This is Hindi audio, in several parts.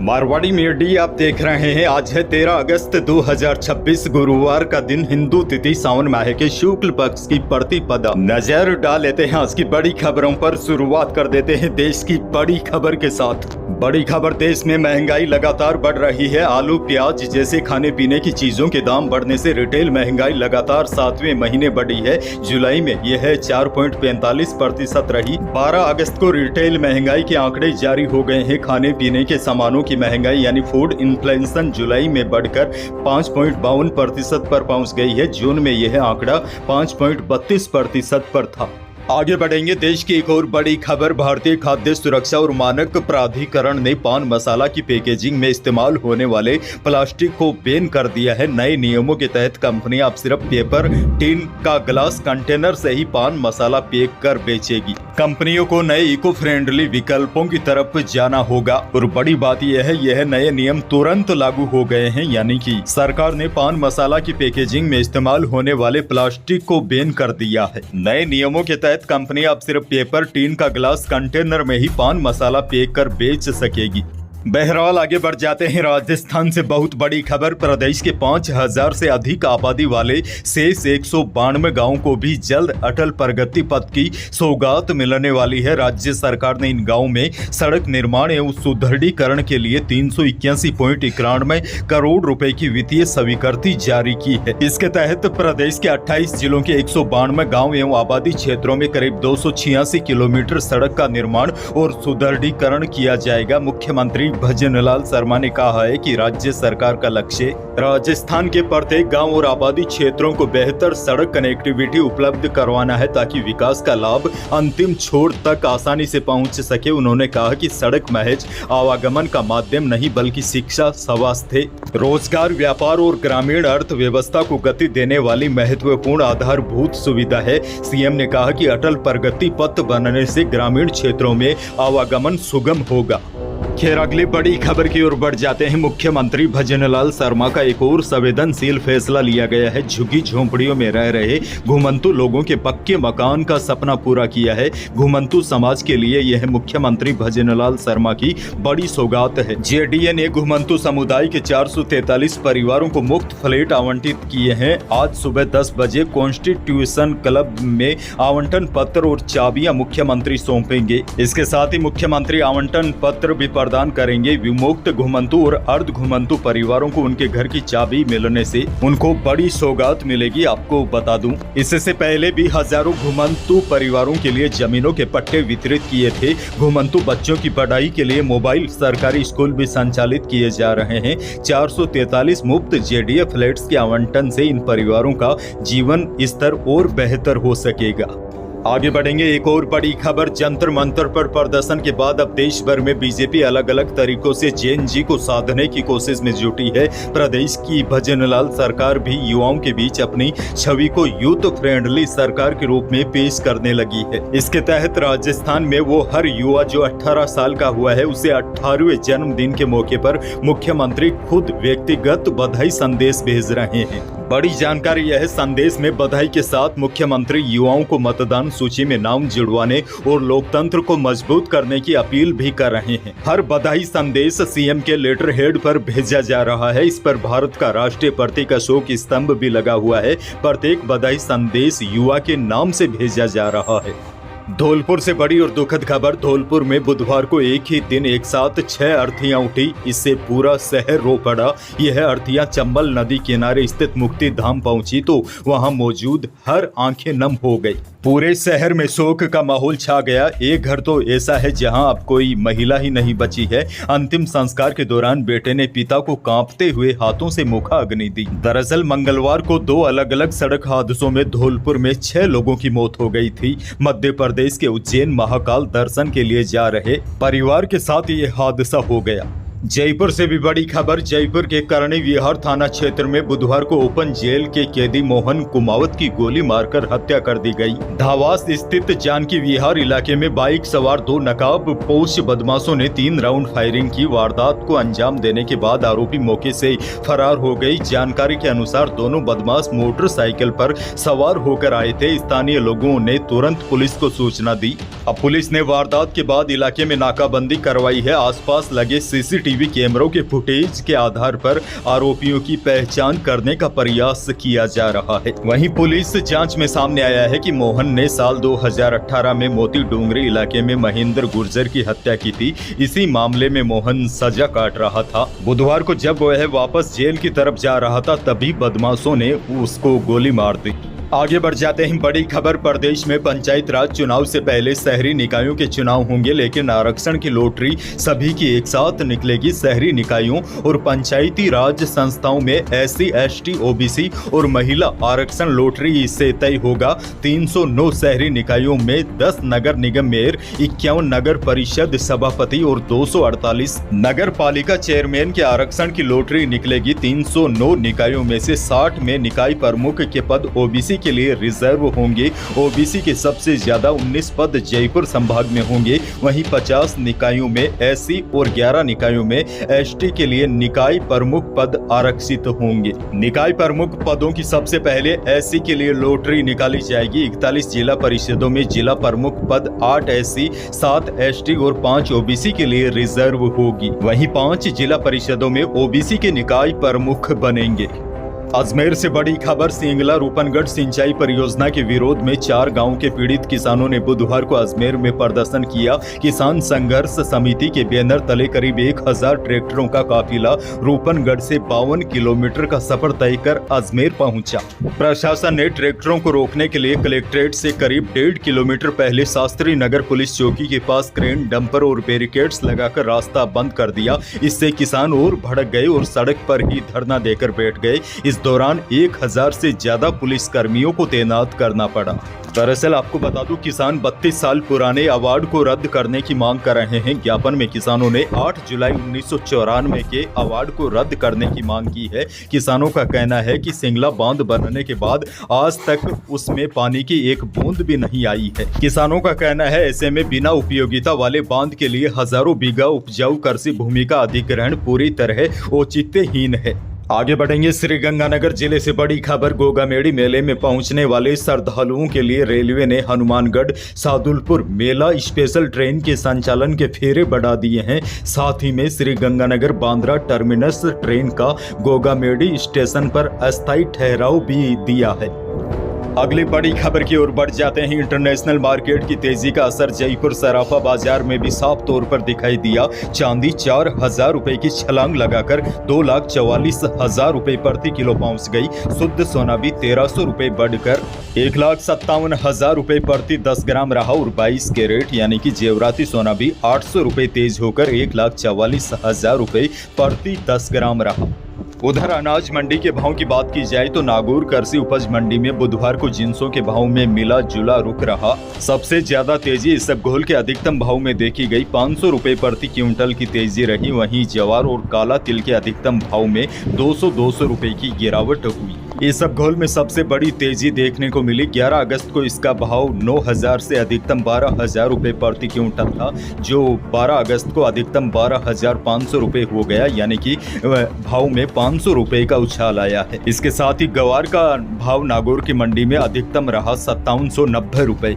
मारवाड़ी मीडिया आप देख रहे हैं। आज है 13 अगस्त 2026 गुरुवार का दिन। हिंदू तिथि सावन माह के शुक्ल पक्ष की प्रतिपदा। नजर डाल लेते हैं आज की बड़ी खबरों पर। शुरुआत कर देते हैं देश की बड़ी खबर के साथ। बड़ी खबर, देश में महंगाई लगातार बढ़ रही है। आलू प्याज जैसे खाने पीने की चीजों के दाम बढ़ने से रिटेल महंगाई लगातार 7वें महीने बढ़ी है। जुलाई में यह 4.45% रही। 12 अगस्त को रिटेल महंगाई के आंकड़े जारी हो गए हैं। खाने पीने के सामानों की महंगाई यानी फूड इन्फ्लेशन जुलाई में बढ़कर 5.52% पर पहुंच गई है। जून में यह आंकड़ा 5.32% पर था। आगे बढ़ेंगे। देश की एक और बड़ी खबर, भारतीय खाद्य सुरक्षा और मानक प्राधिकरण ने पान मसाला की पैकेजिंग में इस्तेमाल होने वाले प्लास्टिक को बैन कर दिया है। नए नियमों के तहत कंपनियां अब सिर्फ पेपर, टिन का ग्लास कंटेनर से ही पान मसाला पैक कर बेचेगी। कंपनियों को नए इको फ्रेंडली विकल्पों की तरफ जाना होगा। और बड़ी बात यह है, यह नए नियम तुरंत लागू हो गए हैं, यानी कि सरकार ने पान मसाला की पैकेजिंग में इस्तेमाल होने वाले प्लास्टिक को बैन कर दिया है। नए नियमों के तहत कंपनी अब सिर्फ पेपर, टीन का ग्लास कंटेनर में ही पान मसाला पैक कर बेच सकेगी। बहरहाल आगे बढ़ जाते हैं। राजस्थान से बहुत बड़ी खबर, प्रदेश के 5000 से अधिक आबादी वाले शेष 192 गांवों को भी जल्द अटल प्रगति पथ की सौगात मिलने वाली है। राज्य सरकार ने इन गांवों में सड़क निर्माण एवं सुदृढ़ीकरण के लिए 381.91 करोड़ रुपए की वित्तीय स्वीकृति जारी की है। इसके तहत प्रदेश के 28 जिलों के 192 गाँव एवं आबादी क्षेत्रों में करीब 286 किलोमीटर सड़क का निर्माण और सुदृढ़ीकरण किया जाएगा। मुख्यमंत्री भजनलाल शर्मा ने कहा है कि राज्य सरकार का लक्ष्य राजस्थान के प्रत्येक गांव और आबादी क्षेत्रों को बेहतर सड़क कनेक्टिविटी उपलब्ध करवाना है, ताकि विकास का लाभ अंतिम छोर तक आसानी से पहुंच सके। उन्होंने कहा कि सड़क महज आवागमन का माध्यम नहीं, बल्कि शिक्षा, स्वास्थ्य, रोजगार, व्यापार और ग्रामीण अर्थव्यवस्था को गति देने वाली महत्वपूर्ण आधारभूत सुविधा है। सीएम ने कहा कि अटल प्रगति पथ बनने से ग्रामीण क्षेत्रों में आवागमन सुगम होगा। खैर, अगली बड़ी खबर की ओर बढ़ जाते हैं। मुख्यमंत्री भजनलाल शर्मा का एक और संवेदनशील फैसला लिया गया है। झुग्गी झोंपड़ियों में रह रहे घुमंतु लोगों के पक्के मकान का सपना पूरा किया है। घुमंतु समाज के लिए यह मुख्यमंत्री भजनलाल शर्मा की बड़ी सौगात है। जेडीए ने घुमंतु समुदाय के 443 परिवारों को मुफ्त फ्लैट आवंटित किए हैं। आज सुबह 10 बजे कॉन्स्टिट्यूशन क्लब में आवंटन पत्र और चाबियां मुख्यमंत्री सौंपेंगे। इसके साथ ही मुख्यमंत्री आवंटन पत्र भी प्रदान करेंगे। विमुक्त घुमंतु और अर्ध घुमंतु परिवारों को उनके घर की चाबी मिलने से उनको बड़ी सौगात मिलेगी। आपको बता दूं, इससे पहले भी हजारों घुमंतु परिवारों के लिए जमीनों के पट्टे वितरित किए थे। घुमंतु बच्चों की पढ़ाई के लिए मोबाइल सरकारी स्कूल भी संचालित किए जा रहे हैं। 443 मुफ्त जेडीए फ्लैट्स के आवंटन से इन परिवारों का जीवन स्तर और बेहतर हो सकेगा। आगे बढ़ेंगे। एक और बड़ी खबर, जंतर मंतर पर प्रदर्शन के बाद अब देश भर में बीजेपी अलग अलग तरीकों से जेन जी को साधने की कोशिश में जुटी है। प्रदेश की भजनलाल सरकार भी युवाओं के बीच अपनी छवि को यूथ फ्रेंडली सरकार के रूप में पेश करने लगी है। इसके तहत राजस्थान में वो हर युवा जो 18 साल का हुआ है, उसे 18वें जन्मदिन के मौके पर मुख्यमंत्री खुद व्यक्तिगत बधाई संदेश भेज रहे हैं। बड़ी जानकारी यह है, संदेश में बधाई के साथ मुख्यमंत्री युवाओं को मतदान सूची में नाम जुड़वाने और लोकतंत्र को मजबूत करने की अपील भी कर रहे हैं। हर बधाई संदेश सीएम के लेटर हेड पर भेजा जा रहा है। इस पर भारत का राष्ट्रीय प्रतीक अशोक स्तंभ भी लगा हुआ है। प्रत्येक बधाई संदेश युवा के नाम से भेजा जा रहा है। धौलपुर से बड़ी और दुखद खबर, धौलपुर में बुधवार को एक ही दिन एक साथ 6 अर्थियां उठी। इससे पूरा शहर रो पड़ा। यह अर्थियां चंबल नदी किनारे स्थित मुक्ति धाम पहुंची तो वहां मौजूद हर आंखें नम हो गई। पूरे शहर में शोक का माहौल छा गया। एक घर तो ऐसा है जहां अब कोई महिला ही नहीं बची है। अंतिम संस्कार के दौरान बेटे ने पिता को कांपते हुए हाथों से मुखा अग्नि दी। दरअसल मंगलवार को 2 अलग अलग सड़क हादसों में धौलपुर में 6 लोगों की मौत हो गई थी। मध्य प्रदेश के उज्जैन महाकाल दर्शन के लिए जा रहे परिवार के साथ ये हादसा हो गया। जयपुर से भी बड़ी खबर, जयपुर के करणी विहार थाना क्षेत्र में बुधवार को ओपन जेल के कैदी मोहन कुमावत की गोली मारकर हत्या कर दी गई। धावास स्थित जानकी विहार इलाके में बाइक सवार 2 नकाबपोश बदमाशों ने 3 राउंड फायरिंग की। वारदात को अंजाम देने के बाद आरोपी मौके से फरार हो गई। जानकारी के अनुसार दोनों बदमाश मोटरसाइकिल पर सवार होकर आए थे। स्थानीय लोगों ने तुरंत पुलिस को सूचना दी। अब पुलिस ने वारदात के बाद इलाके में नाकाबंदी करवाई है। आसपास लगे सीसीटीवी सीसीटीवी कैमरों के फुटेज के आधार पर आरोपियों की पहचान करने का प्रयास किया जा रहा है। वहीं पुलिस जांच में सामने आया है कि मोहन ने साल 2018 में मोती डोंगरी इलाके में महेंद्र गुर्जर की हत्या की थी। इसी मामले में मोहन सजा काट रहा था। बुधवार को जब वह वापस जेल की तरफ जा रहा था तभी बदमाशों ने उसको गोली मार दी। आगे बढ़ जाते हैं, बड़ी खबर। प्रदेश में पंचायत राज चुनाव से पहले शहरी निकायों के चुनाव होंगे, लेकिन आरक्षण की लॉटरी सभी की एक साथ निकलेगी। शहरी निकायों और पंचायती राज संस्थाओं में SC, ST, OBC और महिला आरक्षण लॉटरी से तय होगा। 309 शहरी निकायों में 10 नगर निगम मेयर, 51 नगर परिषद सभापति और 248 नगर पालिका चेयरमैन के आरक्षण की लॉटरी निकलेगी। 309 निकायों में से 60 में निकाय प्रमुख के पद OBC के लिए रिजर्व होंगे। OBC के सबसे ज्यादा 19 पद जयपुर संभाग में होंगे। वहीं 50 निकायों में SC और 11 निकायों में ST के लिए निकाय प्रमुख पद आरक्षित होंगे। निकाय प्रमुख पदों की सबसे पहले SC के लिए लॉटरी निकाली जाएगी। 41 जिला परिषदों में जिला प्रमुख पद 8 SC, 7 ST और 5 OBC के लिए रिजर्व होगी। वहीं 5 जिला परिषदों में OBC के निकाय प्रमुख बनेंगे। अजमेर से बड़ी खबर। सिंगला रूपनगढ़ सिंचाई परियोजना के विरोध में 4 गांव के पीड़ित किसानों ने बुधवार को अजमेर में प्रदर्शन किया। किसान संघर्ष समिति के बैनर तले करीब 1000 ट्रैक्टरों का काफिला रूपनगढ़ से 52 किलोमीटर का सफर तय कर अजमेर पहुंचा। प्रशासन ने ट्रैक्टरों को रोकने के लिए कलेक्ट्रेट से करीब 1.5 किलोमीटर पहले शास्त्री नगर पुलिस चौकी के पास क्रेन, डंपर और बैरिकेड्स लगाकर रास्ता बंद कर दिया। इससे किसान और भड़क गए और सड़क पर ही धरना देकर बैठ गए। इस दौरान 1000 से ज्यादा पुलिस कर्मियों को तैनात करना पड़ा। दरअसल आपको बता दूं, किसान 32 साल पुराने अवार्ड को रद्द करने की मांग कर रहे हैं। ज्ञापन में किसानों ने 8 जुलाई 1994 के अवार्ड को रद्द करने की मांग की है। किसानों का कहना है कि सिंगला बांध बनने के बाद आज तक उसमें पानी की एक बूंद भी नहीं आई है। किसानों का कहना है ऐसे में बिना उपयोगिता वाले बांध के लिए हजारों बीघा उपजाऊ कृषि भूमि का अधिग्रहण पूरी तरह औचित्यहीन है। आगे बढ़ेंगे, श्रीगंगानगर जिले से बड़ी खबर। गोगामेड़ी मेले में पहुंचने वाले श्रद्धालुओं के लिए रेलवे ने हनुमानगढ़ सादुलपुर मेला स्पेशल ट्रेन के संचालन के फेरे बढ़ा दिए हैं। साथ ही में श्रीगंगानगर बांद्रा टर्मिनस ट्रेन का गोगामेड़ी स्टेशन पर अस्थायी ठहराव भी दिया है। अगली बड़ी खबर की ओर बढ़ जाते हैं। इंटरनेशनल मार्केट की तेजी का असर जयपुर सराफा बाजार में भी साफ तौर पर दिखाई दिया। चांदी 4000 रुपए की छलांग लगाकर 2,44,000 रुपए प्रति किलो पहुंच गई। शुद्ध सोना भी 1300 रुपए बढ़कर 1,57,000 रुपए प्रति 10 ग्राम रहा और 22 कैरेट यानी कि जेवराती सोना भी 800 रुपए तेज होकर 1,44,000 रुपए प्रति 10 ग्राम रहा। उधर अनाज मंडी के भाव की बात की जाए तो नागौर कृषि उपज मंडी में बुधवार को जिंसों के भाव में मिला जुला रुख रहा। सबसे ज्यादा तेजी इसबगोल के अधिकतम भाव में देखी गई। 500 रुपए प्रति क्विंटल की तेजी रही। वहीं जवार और काला तिल के अधिकतम भाव में 200 रुपए की गिरावट हुई। इसबगोल में सबसे बड़ी तेजी देखने को मिली। 11 अगस्त को इसका भाव 9000 से अधिकतम 12000 रुपए प्रति क्विंटल था, जो 12 अगस्त को अधिकतम 12500 रुपए हो गया, यानी कि भाव में 500 रुपए का उछाल आया है। इसके साथ ही गवार का भाव नागौर की मंडी में अधिकतम रहा 5790 रुपए।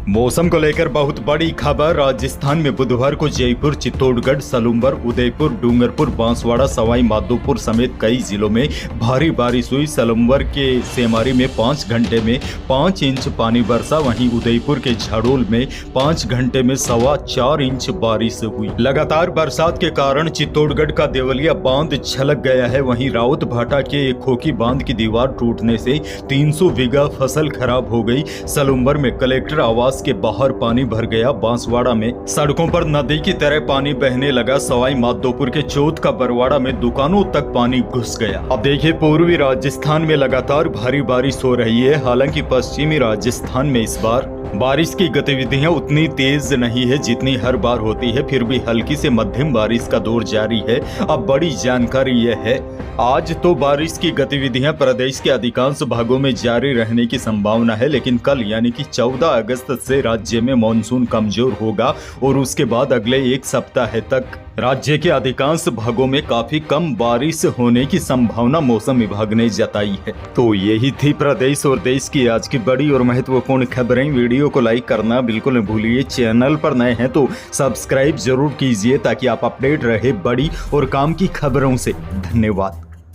मौसम को लेकर बहुत बड़ी खबर। राजस्थान में बुधवार को जयपुर, चित्तौड़गढ़, सलूम्बर, उदयपुर, डूंगरपुर, बांसवाड़ा, सवाई माधोपुर समेत कई जिलों में भारी बारिश हुई। सलूम्बर के सेमारी में 5 घंटे में 5 इंच पानी बरसा। वहीं उदयपुर के झाड़ोल में 5 घंटे में 4.25 इंच बारिश हुई। लगातार बरसात के कारण चित्तौड़गढ़ का देवलिया बांध छलक गया है। वहीं राउत भाटा के खोखी बांध की दीवार टूटने से 300 बीघा फसल खराब हो गई। सलूम्बर में कलेक्टर आवास के बाहर पानी भर गया। बांसवाड़ा में सड़कों पर नदी की तरह पानी बहने लगा। सवाई माधोपुर के चौथ का बरवाड़ा में दुकानों तक पानी घुस गया। अब देखिए, पूर्वी राजस्थान में लगातार भारी बारिश हो रही है। हालांकि पश्चिमी राजस्थान में इस बार बारिश की गतिविधियां उतनी तेज नहीं है जितनी हर बार होती है, फिर भी हल्की से मध्यम बारिश का दौर जारी है। अब बड़ी जानकारी यह है, आज तो बारिश की गतिविधियां प्रदेश के अधिकांश भागों में जारी रहने की संभावना है, लेकिन कल यानी कि 14 अगस्त से राज्य में मानसून कमजोर होगा और उसके बाद अगले एक सप्ताह तक राज्य के अधिकांश भागों में काफी कम बारिश होने की संभावना मौसम विभाग ने जताई है। तो यही थी प्रदेश और देश की आज की बड़ी और महत्वपूर्ण खबरें। वीडियो को लाइक करना बिल्कुल न भूलिए। चैनल पर नए हैं तो सब्सक्राइब जरूर कीजिए ताकि आप अपडेट रहे बड़ी और काम की खबरों से। धन्यवाद।